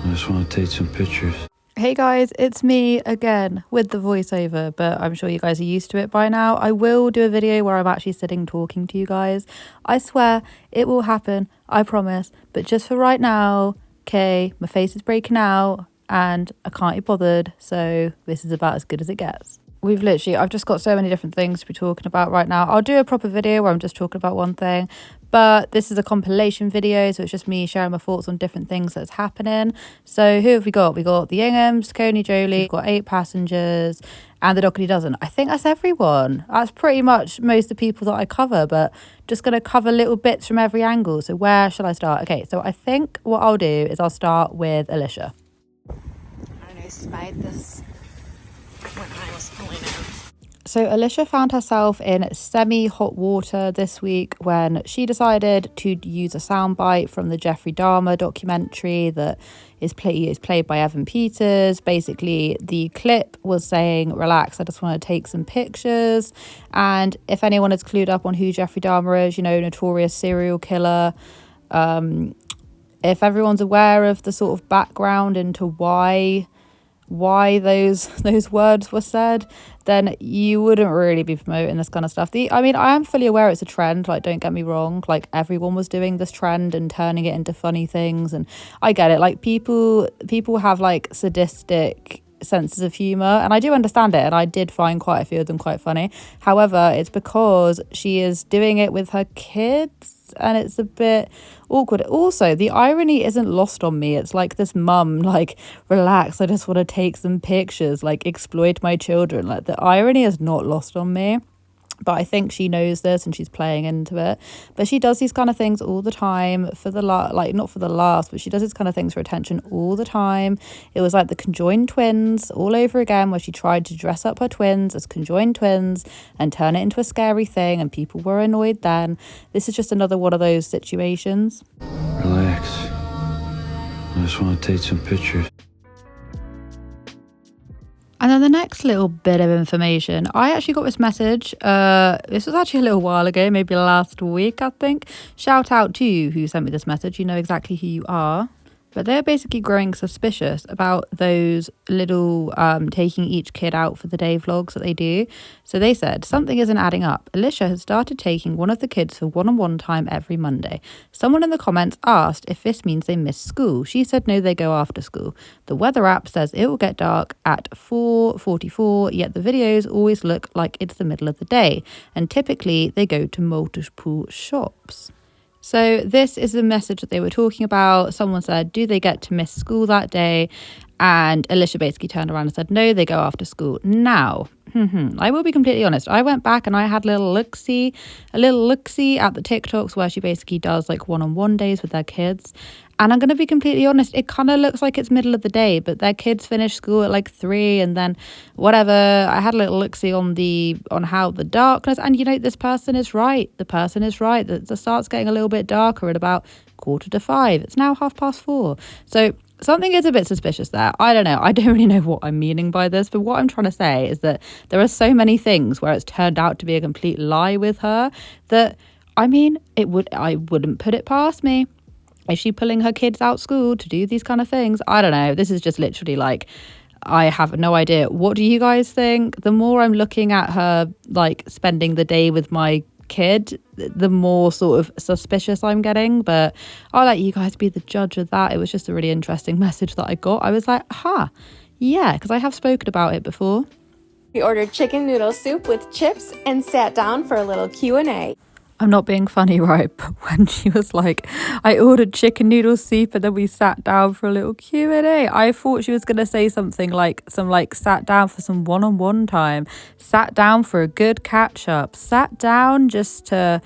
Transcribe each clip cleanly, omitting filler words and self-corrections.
I just want to take some pictures. Hey guys, it's me again with the voiceover, but I'm sure you guys are used to it by now. I will do a video where I'm actually sitting talking to you guys. I swear it will happen, I promise. But just for right now, okay, my face is breaking out and I can't be bothered, so this is about as good as it gets. I've just got so many different things to be talking about right now. I'll do a proper video where I'm just talking about one thing, but this is a compilation video, so it's just me sharing my thoughts on different things that's happening. So who have we got? We got the INGHAM, Sacconejoly, we've got 8 passengers, and the DOUGHERTY DOZEN. I think that's everyone. That's pretty much most of the people that I cover, but just going to cover little bits from every angle. So where shall I start? Okay, so I think what I'll do is I'll start with Alicia. I spied this when I was pulling in. So Alicia found herself in semi-hot water this week when she decided to use a soundbite from the Jeffrey Dahmer documentary that is played by Evan Peters. Basically, the clip was saying, "Relax, I just want to take some pictures." And if anyone is clued up on who Jeffrey Dahmer is, notorious serial killer, if everyone's aware of the sort of background into why those words were said, then you wouldn't really be promoting this kind of stuff. I am fully aware it's a trend, like, don't get me wrong, like everyone was doing this trend and turning it into funny things, and I get it, like people have like sadistic senses of humor, and I do understand it, and I did find quite a few of them quite funny. However, it's because she is doing it with her kids and it's a bit awkward. Also, the irony isn't lost on me. It's like this mum, like, "Relax, I just want to take some pictures, like, exploit my children." Like, the irony is not lost on me. But I think she knows this and she's playing into it. But she does these kind of things all the time for the not for the last, but she does these kind of things for attention all the time. It was like the conjoined twins all over again, where she tried to dress up her twins as conjoined twins and turn it into a scary thing, and people were annoyed then. This is just another one of those situations. Relax. I just want to take some pictures. And then the next little bit of information, I actually got this message. This was actually a little while ago, maybe last week, I think. Shout out to you who sent me this message. You know exactly who you are. But they're basically growing suspicious about those little taking each kid out for the day vlogs that they do. So they said, "Something isn't adding up. Alicia has started taking one of the kids for one-on-one time every Monday. Someone in the comments asked if this means they miss school. She said no, they go after school. The weather app says it will get dark at 4:44, yet the videos always look like it's the middle of the day. And typically they go to multiple shops." So this is the message that they were talking about. Someone said, do they get to miss school that day? And Alicia basically turned around and said, no, they go after school. Now, I will be completely honest. I went back and I had a little look-see at the TikToks where she basically does like one-on-one days with their kids. And I'm going to be completely honest, it kind of looks like it's middle of the day, but their kids finish school at like 3 and then whatever. I had a little look-see on how the darkness, and this person is right. The person is right. The start's getting a little bit darker at about 4:45. It's now 4:30. So something is a bit suspicious there. I don't know. I don't really know what I'm meaning by this, but what I'm trying to say is that there are so many things where it's turned out to be a complete lie with her that, I wouldn't put it past me. Is she pulling her kids out school to do these kind of things? I don't know. This is just literally like, I have no idea. What do you guys think? The more I'm looking at her, like, spending the day with my kid, the more sort of suspicious I'm getting. But I'll let you guys be the judge of that. It was just a really interesting message that I got. I was like, yeah, because I have spoken about it before. We ordered chicken noodle soup with chips and sat down for a little Q&A. I'm not being funny, right? But when she was like, I ordered chicken noodle soup and then we sat down for a little Q&A, I thought she was going to say something like sat down for some one-on-one time, sat down for a good catch-up, sat down just to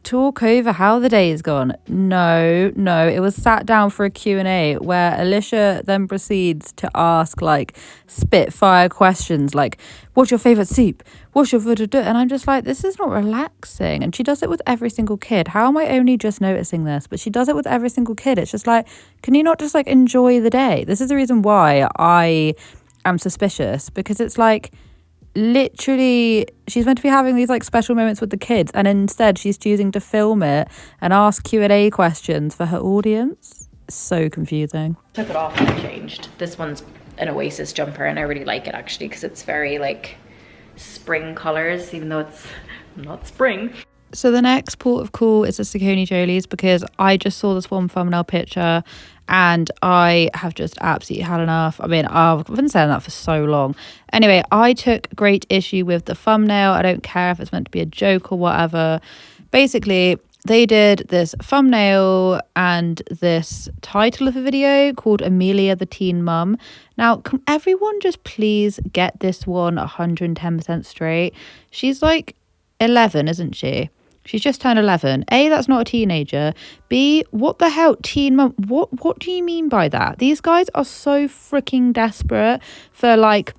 talk over how the day has gone. No, it was sat down for a Q&A where Alicia then proceeds to ask like spitfire questions like, what's your favorite soup? What's your voodoo? And I'm just like, this is not relaxing. And she does it with every single kid. How am I only just noticing this? But she does it with every single kid. It's just like, can you not just like enjoy the day? This is the reason why I am suspicious, because it's like, literally she's meant to be having these like special moments with the kids, and instead she's choosing to film it and ask Q&A questions for her audience. So confusing. Took it off and changed. This one's an Oasis jumper and I really like it actually because it's very like spring colors, even though it's not spring. So the next port of call is the Sacconejoly's, because I just saw this one thumbnail picture and I have just absolutely had enough. I mean, I've been saying that for so long. Anyway, I took great issue with the thumbnail. I don't care if it's meant to be a joke or whatever. Basically, they did this thumbnail and this title of a video called Amelia the Teen Mum. Now, can everyone just please get this one 110% straight? She's like 11, isn't she? She's just turned 11. A, that's not a teenager. B, what the hell? Teen mum? What do you mean by that? These guys are so freaking desperate for like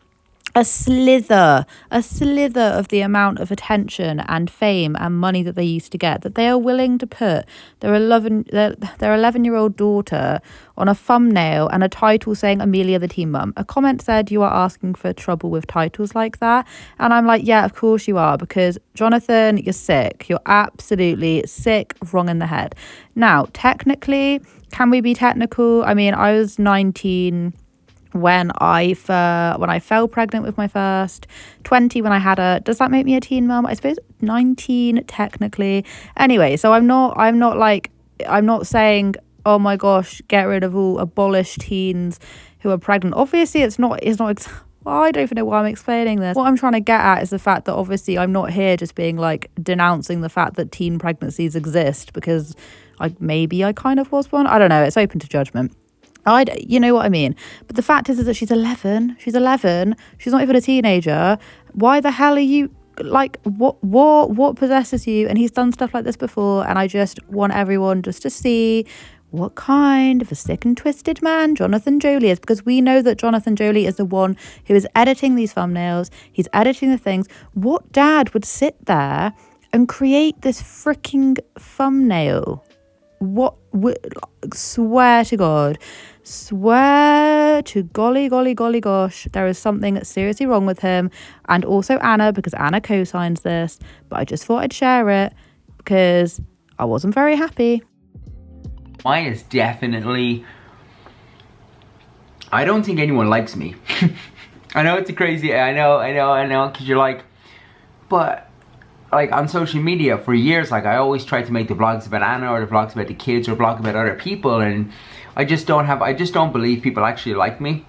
a slither of the amount of attention and fame and money that they used to get, that they are willing to put their 11-year-old daughter on a thumbnail and a title saying Amelia the Teen Mum. A comment said, you are asking for trouble with titles like that. And I'm like, yeah, of course you are, because Jonathan, you're sick. You're absolutely sick, wrong in the head. Now, technically, can we be technical? I mean, I was 19 when I fell pregnant with my first, 20 when I had her. Does that make me a teen mum? I suppose 19 technically. Anyway, so I'm not saying, oh my gosh, get rid of all, abolish teens who are pregnant. Obviously it's not well, I don't even know why I'm explaining this. What I'm trying to get at is the fact that obviously I'm not here just being like denouncing the fact that teen pregnancies exist, because I kind of was one. I don't know, it's open to judgment. You know what I mean? But the fact is that she's 11. She's 11. She's not even a teenager. Why the hell are you, like, what possesses you? And he's done stuff like this before. And I just want everyone just to see what kind of a sick and twisted man Jonathan Joly is. Because we know that Jonathan Joly is the one who is editing these thumbnails. He's editing the things. What dad would sit there and create this freaking thumbnail? Swear to God, swear to golly gosh, there is something seriously wrong with him. And also Anna, because Anna co-signs this, but I just thought I'd share it because I wasn't very happy. Mine is definitely, I don't think anyone likes me. I know it's a crazy, I know, because you're like, but like on social media for years, like I always try to make the vlogs about Anna or the vlogs about the kids or vlog about other people, and I just don't believe people actually like me.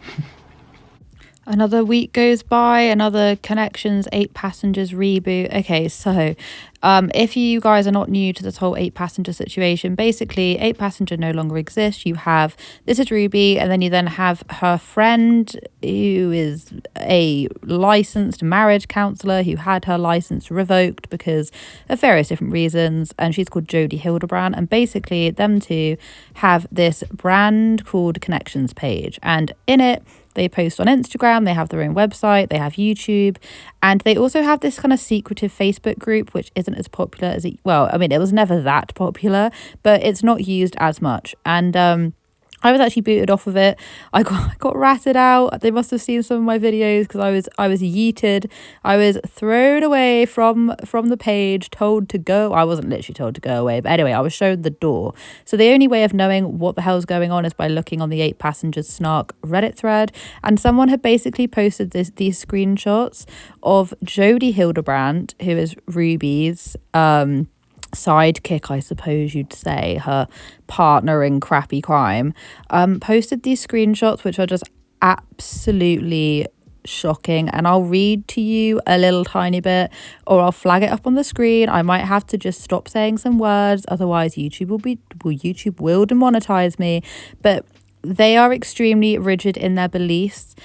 Another week goes by, another Connections 8 Passengers reboot. Okay, so if you guys are not new to this whole 8 Passenger situation, basically 8 Passenger no longer exists. You have, this is Ruby, and then you then have her friend who is a licensed marriage counsellor who had her license revoked because of various different reasons, and she's called Jodie Hildebrand. And basically them two have this brand called Connections page, and in it they post on Instagram, they have their own website, they have YouTube, and they also have this kind of secretive Facebook group, which isn't as popular as it, well, I mean, it was never that popular, but it's not used as much. And I was actually booted off of it. I got ratted out. They must have seen some of my videos because I was yeeted. I was thrown away from the page, told to go. I wasn't literally told to go away, but anyway, I was shown the door. So the only way of knowing what the hell's going on is by looking on the 8 Passengers Snark Reddit thread. And someone had basically posted these screenshots of Jodie Hildebrand, who is Ruby's sidekick, I suppose you'd say, her partner in crappy crime, posted these screenshots which are just absolutely shocking, and I'll read to you a little tiny bit, or I'll flag it up on the screen. I might have to just stop saying some words, otherwise YouTube will demonetize me. But they are extremely rigid in their beliefs,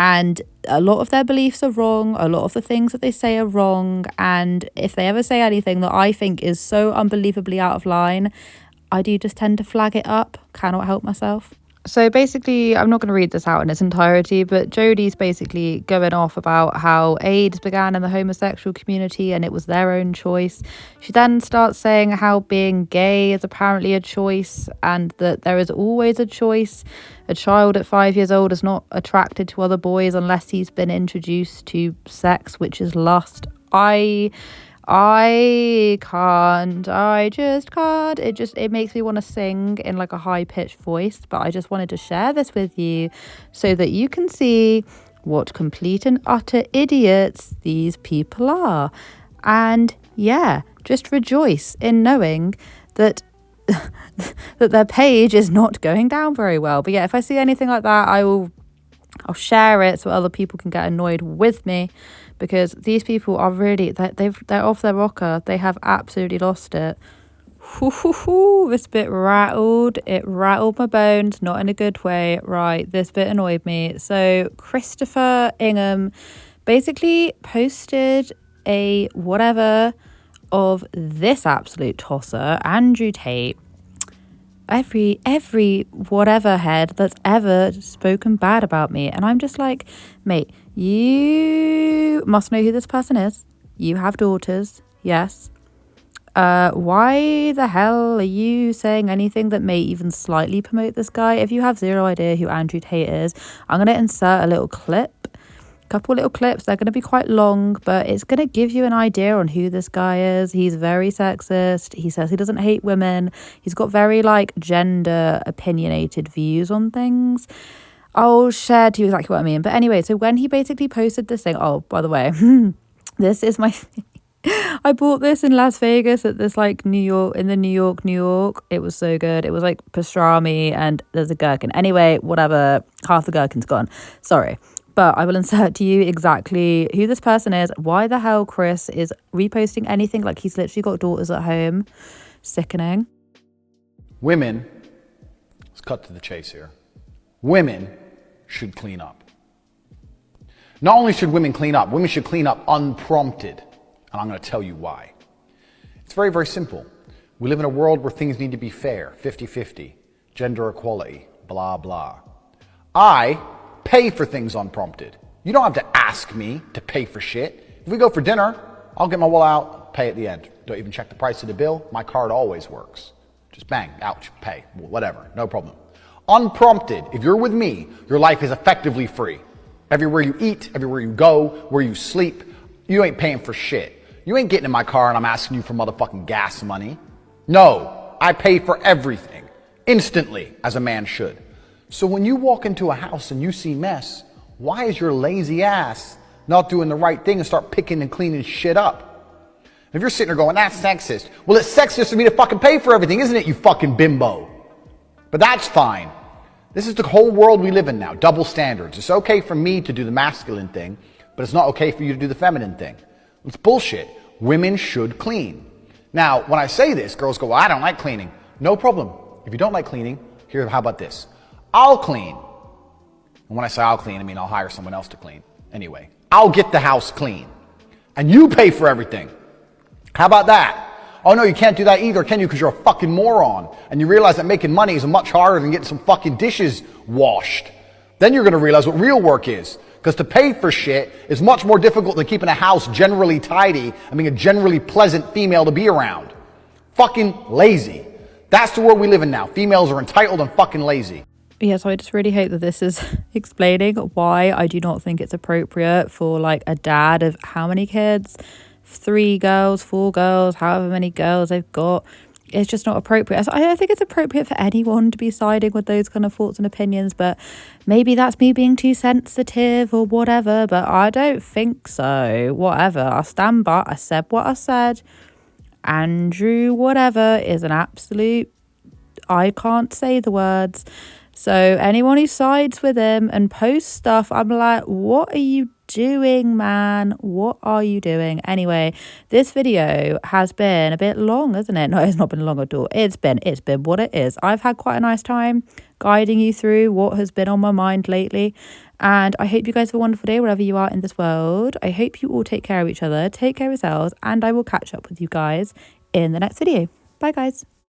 and a lot of their beliefs are wrong. A lot of the things that they say are wrong. And if they ever say anything that I think is so unbelievably out of line, I do just tend to flag it up. Cannot help myself. So basically, I'm not going to read this out in its entirety, but Jodie's basically going off about how AIDS began in the homosexual community and it was their own choice. She then starts saying how being gay is apparently a choice, and that there is always a choice. A child at 5 years old is not attracted to other boys unless he's been introduced to sex, which is lust. I I can't. I just can't. It makes me want to sing in like a high-pitched voice, but I just wanted to share this with you so that you can see what complete and utter idiots these people are. And yeah, just rejoice in knowing that that their page is not going down very well. But yeah, if I see anything like that, I'll share it so other people can get annoyed with me, because these people are really, they're off their rocker. They have absolutely lost it. This bit rattled. It rattled my bones, not in a good way. Right, this bit annoyed me. So Christopher Ingham basically posted a whatever of this absolute tosser, Andrew Tate. Every whatever head that's ever spoken bad about me. And I'm just like, mate, you must know who this person is. You have daughters, yes. Why the hell are you saying anything that may even slightly promote this guy? If you have zero idea who Andrew Tate is, I'm going to insert a little clip. Couple little clips. They're going to be quite long, but it's going to give you an idea on who this guy is. He's very sexist. He says he doesn't hate women. He's got very like gender opinionated views on things. I'll share to you exactly what I mean. But anyway, so when he basically posted this thing, oh, by the way, this is my I bought this in Las Vegas at this like New York. It was so good. It was like pastrami and there's a gherkin. Anyway, whatever, half the gherkin's gone. Sorry. But I will insert to you exactly who this person is, why the hell Chris is reposting anything like he's literally got daughters at home. Sickening. Women, let's cut to the chase here. Women should clean up. Not only should women clean up, women should clean up unprompted. And I'm going to tell you why. It's very, very simple. We live in a world where things need to be fair, 50-50, gender equality, blah, blah. I pay for things unprompted. You don't have to ask me to pay for shit. If we go for dinner, I'll get my wallet out, pay at the end. Don't even check the price of the bill. My card always works. Just bang, ouch, pay, whatever, no problem. Unprompted, if you're with me, your life is effectively free. Everywhere you eat, everywhere you go, where you sleep, you ain't paying for shit. You ain't getting in my car and I'm asking you for motherfucking gas money. No, I pay for everything, instantly, as a man should. So when you walk into a house and you see mess, why is your lazy ass not doing the right thing and start picking and cleaning shit up? If you're sitting there going, that's sexist. Well, it's sexist for me to fucking pay for everything, isn't it, you fucking bimbo? But that's fine. This is the whole world we live in now, double standards. It's okay for me to do the masculine thing, but it's not okay for you to do the feminine thing. It's bullshit. Women should clean. Now, when I say this, girls go, well, I don't like cleaning. No problem. If you don't like cleaning, how about this? I'll clean. And when I say I'll clean, I mean I'll hire someone else to clean. Anyway, I'll get the house clean. And you pay for everything. How about that? Oh no, you can't do that either, can you? Because you're a fucking moron. And you realize that making money is much harder than getting some fucking dishes washed. Then you're going to realize what real work is. Because to pay for shit is much more difficult than keeping a house generally tidy and being a generally pleasant female to be around. Fucking lazy. That's the world we live in now. Females are entitled and fucking lazy. Yeah, so I just really hope that this is explaining why I do not think it's appropriate for like a dad of how many kids? 3 girls, 4 girls, however many girls they've got. It's just not appropriate. So I don't think it's appropriate for anyone to be siding with those kind of thoughts and opinions, but maybe that's me being too sensitive or whatever, but I don't think so. Whatever, I'll stand by. I said what I said. Andrew whatever is an absolute, I can't say the words. So anyone who sides with him and posts stuff, I'm like, what are you doing, man? What are you doing? Anyway, this video has been a bit long, hasn't it? No, it's not been long at all. It's been what it is. I've had quite a nice time guiding you through what has been on my mind lately. And I hope you guys have a wonderful day wherever you are in this world. I hope you all take care of each other, take care of yourselves, and I will catch up with you guys in the next video. Bye, guys.